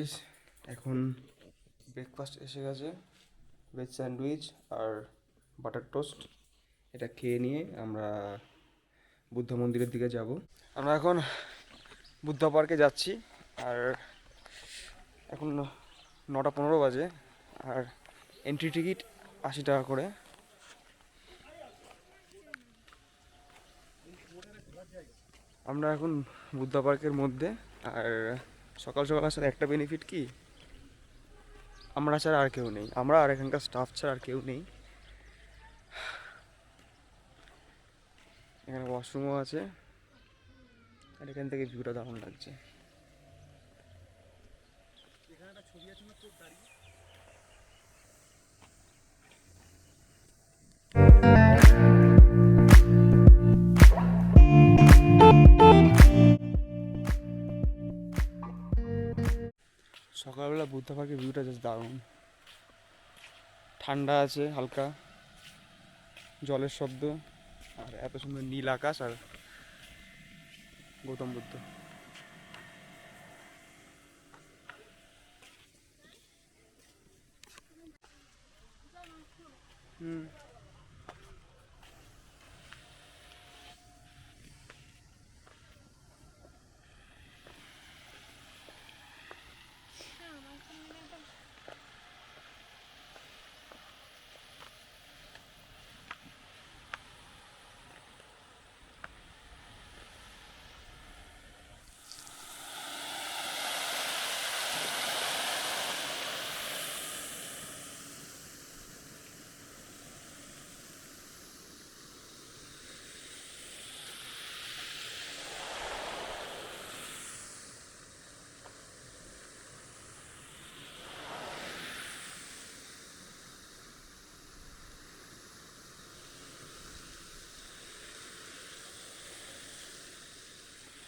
Guys, এখন breakfast এসে গেছে। ভেজ স্যান্ডউইচ আর বাটার টোস্ট। এটা খেয়ে নিয়ে আমরা বুদ্ধ মন্দিরের দিকে যাব। আমরা এখন বুদ্ধ পার্কে যাচ্ছি। আর এখন 9:15 বাজে। আর এন্ট্রি টিকিট 80 টাকা করে। আমরা এখন বুদ্ধ পার্কের মধ্যে। আর সকাল সকাল আসার একটা বেনিফিট কি, আমরা ছাড়া আর কেউ নেই, আমরা আর এখানকার স্টাফ ছাড়া আর কেউ নেই। এখানে ওয়াশরুমও আছে। আর এখান থেকে ভিউটা দারুণ লাগছে। সকালবেলা বুদ্ধ পার্কের ভিউটা জাস্ট দারুণ। ঠান্ডা আছে হালকা, জলের শব্দ, আর এত সুন্দর নীল আকাশ আর গৌতম বুদ্ধ। হুম।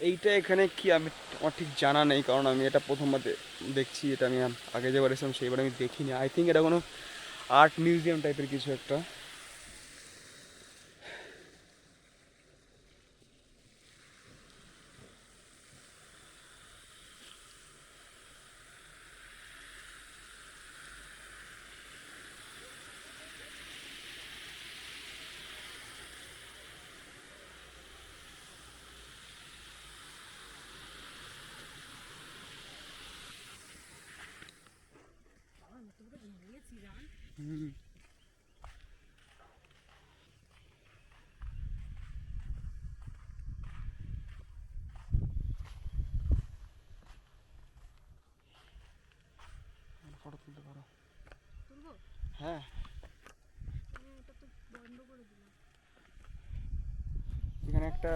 এইটা এখানে কি আমি, আমার ঠিক জানা নেই, কারণ আমি এটা প্রথমবার দেখছি। এটা আমি আগে যেবার এসেছিলাম সেইবার আমি দেখিনি। আই থিঙ্ক এটা কোনো আর্ট মিউজিয়াম টাইপের কিছু একটা। হুম। ফটো তুলতে পারো? হ্যাঁ। এখানে একটা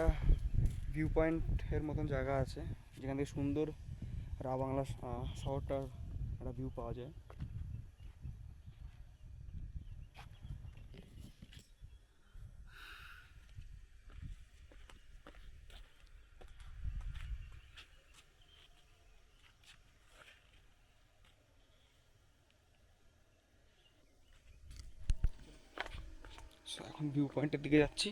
ভিউ পয়েন্টের মতন জায়গা আছে, যেখান থেকে সুন্দর বাংলা শহরটার একটা ভিউ পাওয়া যায়। এখন ভিউ পয়েন্টের দিকে যাচ্ছি।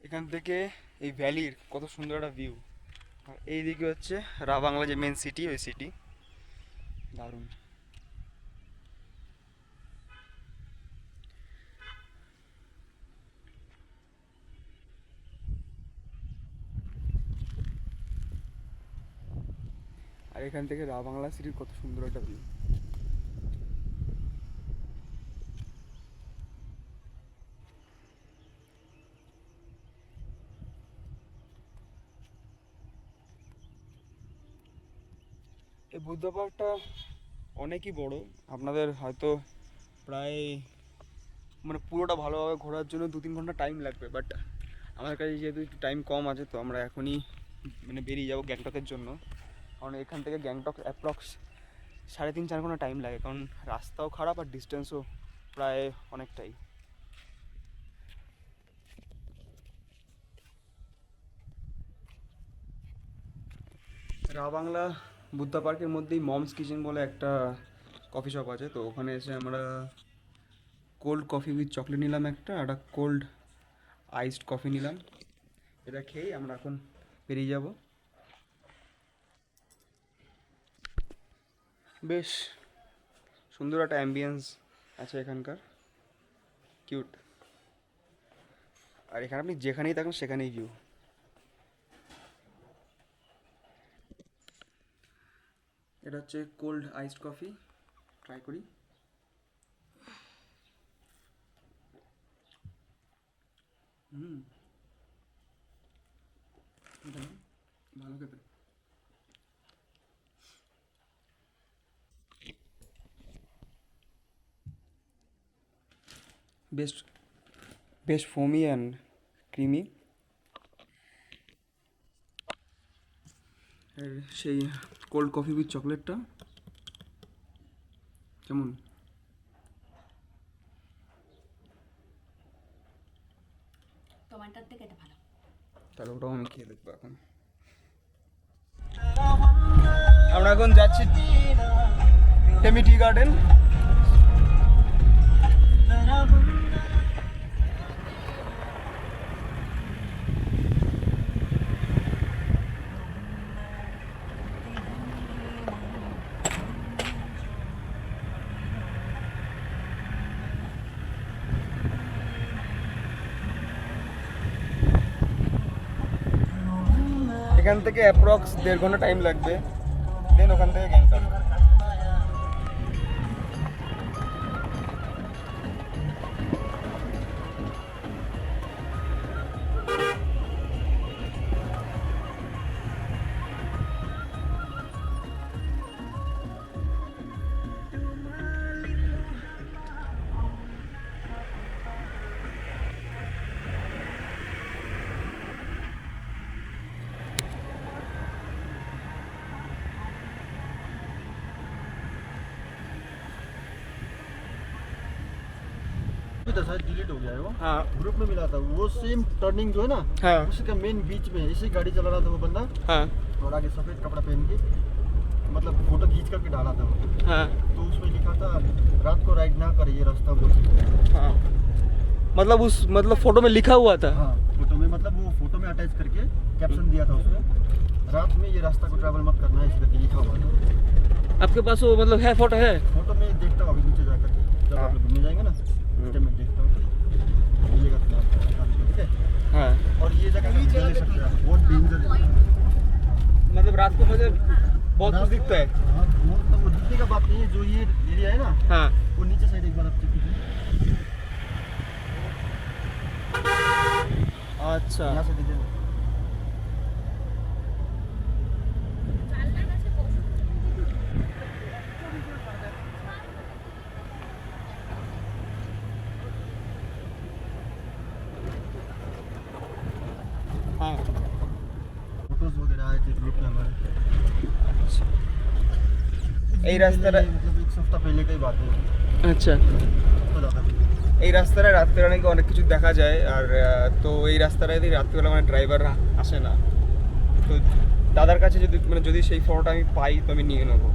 এখান থেকে এই ভ্যালির কত সুন্দর একটা ভিউ। আর এইদিকে হচ্ছে বাংলা যে মেন সিটি, ওই সিটি দারুণ। আর এখান থেকে বাংলা সিটির কত সুন্দর একটা ভিউ। এই বুদ্ধ পার্কটা অনেকই বড়। আপনাদের হয়তো প্রায় মানে পুরোটা ভালোভাবে ঘোরার জন্য 2-3 ঘন্টা টাইম লাগবে, বাট আমার কাছে যেহেতু একটু টাইম কম আছে, তো আমরা এখনই মানে বেরিয়ে যাবো গ্যাংটকের জন্য। কারণ এখান থেকে গ্যাংটক অ্যাপ্রক্স 3.5-4 ঘন্টা টাইম লাগে, কারণ রাস্তাও খারাপ আর ডিস্টেন্সও প্রায় অনেকটাই। বাংলা বুদ্ধা পার্কের মধ্যেই মমস কিচেন বলে একটা কফি শপ আছে, তো ওখানে এসে আমরা কোল্ড কফি উইথ চকলেট নিলাম একটা, আর একটা কোল্ড আইসড কফি নিলাম। এটা খেয়েই আমরা এখন বেরিয়ে যাব। বেশ সুন্দর একটা অ্যাম্বিয়েন্স আছে এখানকার, কিউট। আর এখানে আপনি যেখানেই থাকুন সেখানেই ভিউ। এটা হচ্ছে কোল্ড আইসড কফি, ট্রাই করি। ভালো খেতে। বেশ বেশ ফোমি অ্যান্ড ক্রিমি। আর সেই কোল্ড কফি উইথ চকলেটটা কেমন? তোমারটার থেকে এটা ভালো। তাহলে ওটাও আমি খেয়ে দেখবো এখন। আমরা এখন যাচ্ছি টেমি টি গার্ডেন। এখান থেকে অ্যাপ্রক্স 1.5 ঘন্টা টাইম লাগবে, দেন ওখান থেকে গ্যাংটক। शायद डिलीट हो गया है वो। हाँ ग्रुप में मिला था वो, सेम टर्निंग जो है ना, हाँ उसी का मेन बीच में इसी गाड़ी चला रहा था वो बंदा, हाँ और आगे सफेद कपड़ा पहन के, मतलब फोटो खींच करके डाला था वो। हाँ तो उसमें लिखा था रात को राइड ना करिए रास्ता बोल। हाँ मतलब फोटो में लिखा हुआ था। हाँ फोटो में, मतलब वो फोटो में अटैच करके कैप्शन दिया था उसमें, रात में ये रास्ता को ट्रैवल मत करना है इस करके लिखा हुआ था। आपके पास वो मतलब है, फोटो है? फोटो में देखता हूँ अभी नीचे जा करके, जब हाँ। आप लोग घूमने जाएंगे ना उस टाइम में देखता हूँ, मिलेगा तो आपको बता दूंगा, ठीक है। हाँ और ये जगह भी ले सकते हैं, बहुत डेंजर है। मतलब रात को मुझे बहुत कुछ दिखता है। हाँ, वो मतलब वो दिखने का बात नहीं है, जो ये एरिया है ना, हाँ वो नीचे साइड एक बार आप चेक कीजिए, अच्छा यहाँ से देखिए। हाँ फोटोज वगैरह आए थे ग्रुप में हमारे। এই রাস্তাটা मतलब एक सप्ताह पहले का ही बात है, আচ্ছা तो ज़्यादा এই রাস্তাটায় রাত্রেবেলা নাকি অনেক কিছু দেখা যায়। আর তো এই রাস্তাটায় যদি রাত্রেবেলা মানে ড্রাইভার আসে না, তো দাদার কাছে যদি সেই ফটোটা আমি পাই তো আমি নিয়ে নেবো।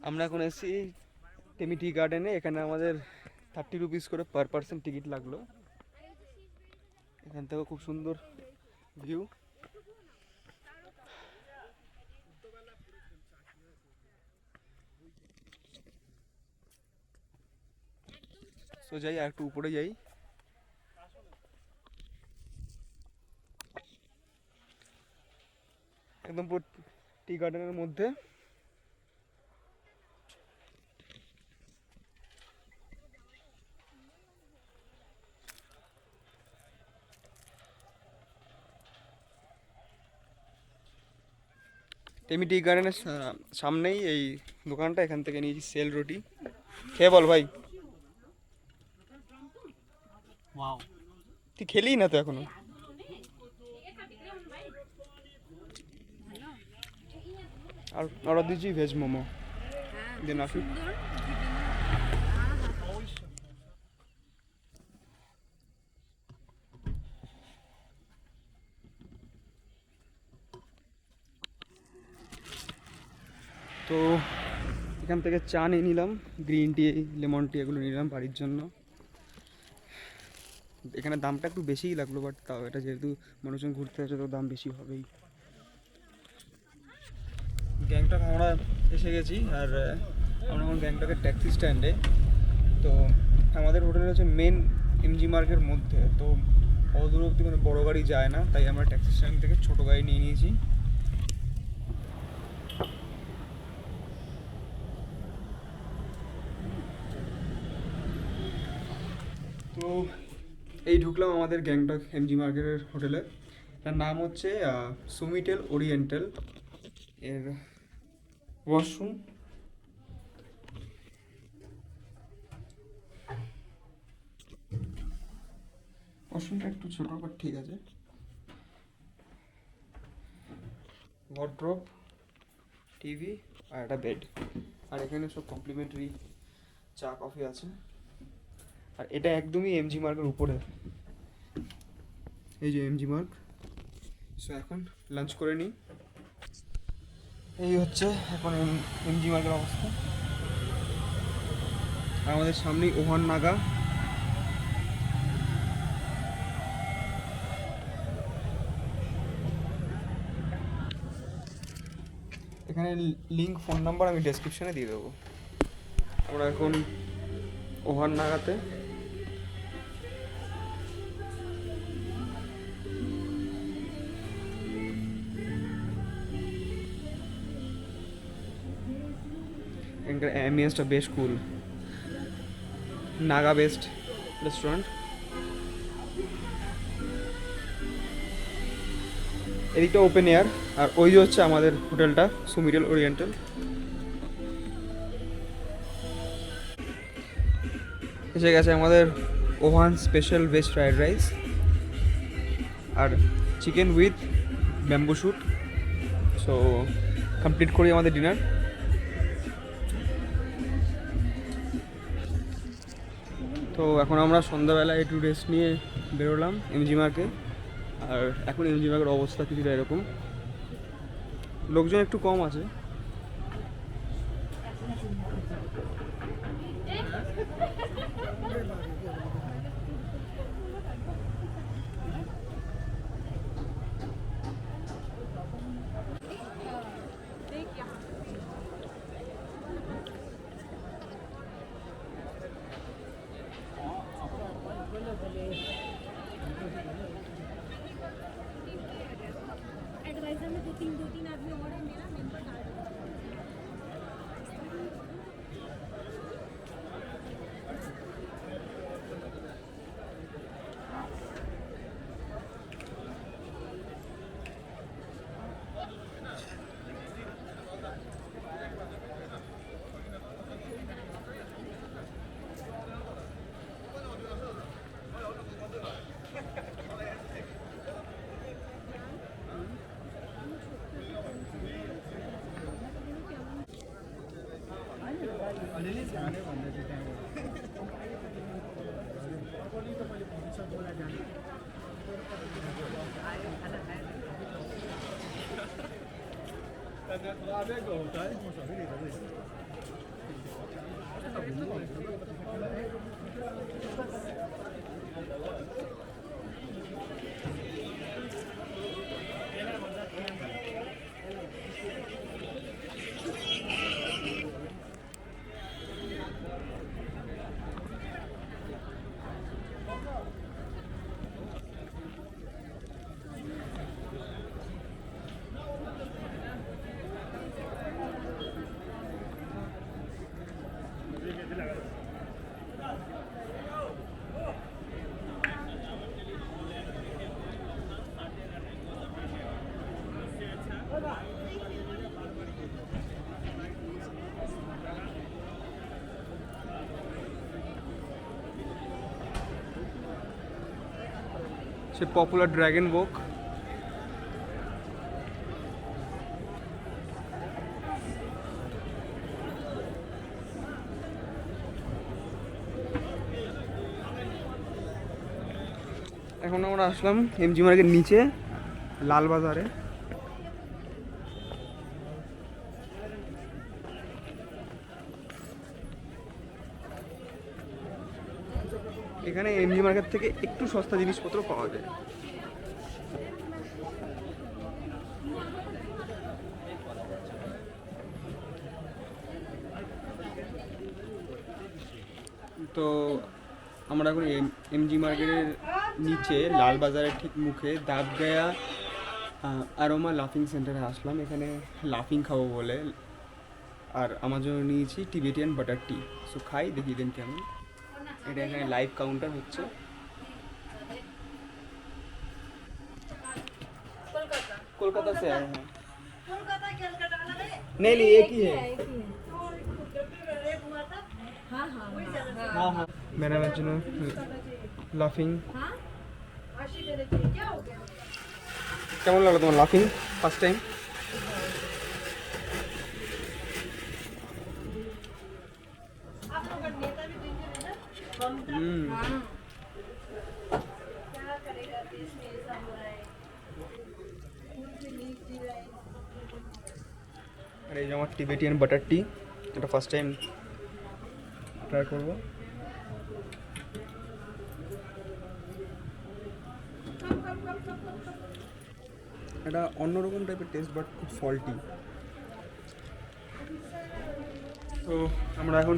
আমরা এখন এসেছি টেমি টি গার্ডেনে। এখানে আমাদের 30 রুপিস করে পার পার্সন টিকিট লাগলো। এখান থেকে খুব সুন্দর ভিউ। তো যাই আর একটু উপরে যাই। একদম পুরো টি গার্ডেনের মধ্যে। টেমি টি গার্ডেনের সামনেই এই দোকানটা। এখান থেকে নিয়েছি সেল রুটি। খেয়ে বল ভাই। वाओ তুই খেলি না তো এখনো? আর অর্ডার দিয়েছি ভেজ মোমো। দেন আসুক। তো এখান থেকে চা নিয়ে নিলাম, গ্রিন টি, লেমন টি এগুলো নিলাম বাড়ির জন্য। এখানে দামটা একটু বেশিই লাগলো, বাট তাও এটা যেহেতু মানুষজন ঘুরতে আসে তো দাম বেশি হবেই। গ্যাংটক আমরা এসে গেছি, আর আমরা এখন গ্যাংটকের ট্যাক্সি স্ট্যান্ডে। তো আমাদের হোটেল হচ্ছে মেন এমজি মার্গের মধ্যে, তো অত দূর অব্দি মানে বড়ো গাড়ি যায় না, তাই আমরা ট্যাক্সি স্ট্যান্ড থেকে ছোটো গাড়ি নিয়ে নিয়েছি। তো এই ঢুকলাম আমাদের গ্যাংটক এমজি মার্কেটের হোটেলে। তার নাম হচ্ছে সুমিটেল ওরিয়েন্টাল। এর ওয়াশরুম, ওয়াশরুমটা একটু ছোট বাট ঠিক আছে। ওয়ার্ড্রপ, টিভি আর একটা বেড। আর এখানে সব কমপ্লিমেন্টারি চা কফি আছে। আর এটা একদমই এমজি মার্কের উপরে, এই যে এমজি মার্ক। সো এখন লাঞ্চ করে নিই। এই হচ্ছে এখন এমজি মার্কের অবস্থা। আর আমাদের সামনেই ওহান নাগা। এখানে লিঙ্ক, ফোন নাম্বার আমি ডেসক্রিপশানে দিয়ে দেবো। আমরা এখন ওহান নাগাতে। এখানকার অ্যাম্বিয়েন্সটা বেশ কুল। Naga best restaurant. এদিকটা ওপেন এয়ার, আর ওই যে হচ্ছে আমাদের হোটেলটা সুমিটেল ওরিয়েন্টাল। এসে গেছে আমাদের ওভান স্পেশাল ভেজ ফ্রাইড রাইস আর chicken with bamboo shoot. So complete করি আমাদের ডিনার। তো এখন আমরা সন্ধ্যাবেলায় একটু রেস্ট নিয়ে বেরোলাম এমজি মার্কে। আর এখন এমজি মার্কের অবস্থা কিছুটা এরকম, লোকজন একটু কম আছে। एडवाइजर में दो तीन आदमी और हैं मेरा मेंबर कार्ड। थोड़ा आगे होता है সে পপুলার ড্রাগন ওক। এখন আমরা আসলাম এমজি মার্কের নিচে লালবাজারে। এখানে এমজি মার্কেট থেকে একটু সস্তা জিনিসপত্র পাওয়া যায়। তো আমরা এখন এমজি মার্কেটের নিচে লালবাজারের ঠিক মুখে দাবগায়া অ্যারোমা লাফিং সেন্টারে আসলাম। এখানে লাফিং খাবো বলে, আর আমার জন্য নিয়েছি টিবেটিয়ান বাটার টি। সো খাই, দেখিয়ে দেন কেমন। এটা এখানে লাইভ কাউন্টার হচ্ছে। कोलकाता से आए हैं। नहीं नहीं एक ही है। हाँ हाँ हाँ हाँ मेरा जন্য লাফিং। কেমন লাগলো তোমার লাফিং ফার্স্ট টাইম? আর এই যে আমার টিবেটিয়ান বাটার টি, এটা ফার্স্ট টাইম ট্রাই করবো। এটা অন্যরকম টাইপের টেস্ট, বাট খুব সল্টি। তো আমরা এখন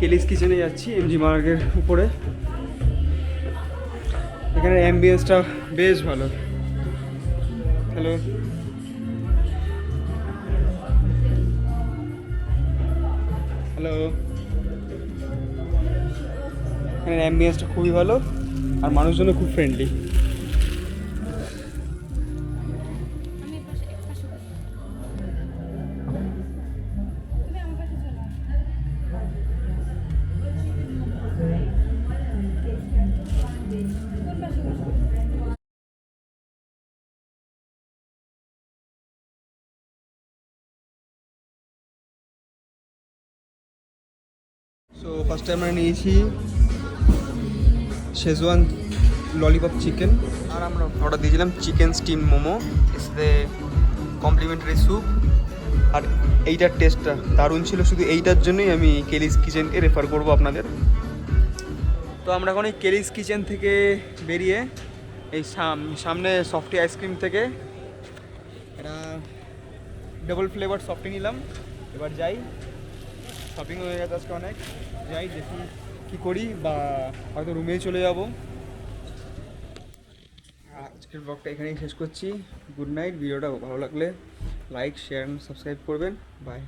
কেলিস কিচেনে যাচ্ছি এমজি মার্কের উপরে। এখানে অ্যাম্বিয়েন্সটা বেশ ভালো। Hello, hello. এখানে অ্যাম্বিয়েন্সটা খুবই ভালো আর মানুষজনও খুব ফ্রেন্ডলি। সো ফার্স্ট টাইম আমরা নিয়েছি শেজওয়ান ললিপপ চিকেন, আর আমরা অর্ডার দিয়েছিলাম চিকেন স্টিম মোমো, এসে কমপ্লিমেন্টারি স্যুপ। আর এইটার টেস্টটা দারুণ ছিল। শুধু এইটার জন্যই আমি কেলিস কিচেনকে রেফার করব আপনাদের। তো আমরা এখন এই কেলিস কিচেন থেকে বেরিয়ে এই সামনে সফটি আইসক্রিম থেকে এটা ডাবল ফ্লেভার সফটি নিলাম। এবার যাই, শপিং হয়ে গেছে আজকে অনেক, যাই দেখি কী করি, বা হয়তো রুমেই চলে যাব। আজকের ব্লগটা এখানেই শেষ করছি। Good night. ভিডিওটা ভালো লাগলে লাইক, শেয়ার, সাবস্ক্রাইব করবেন। বাই।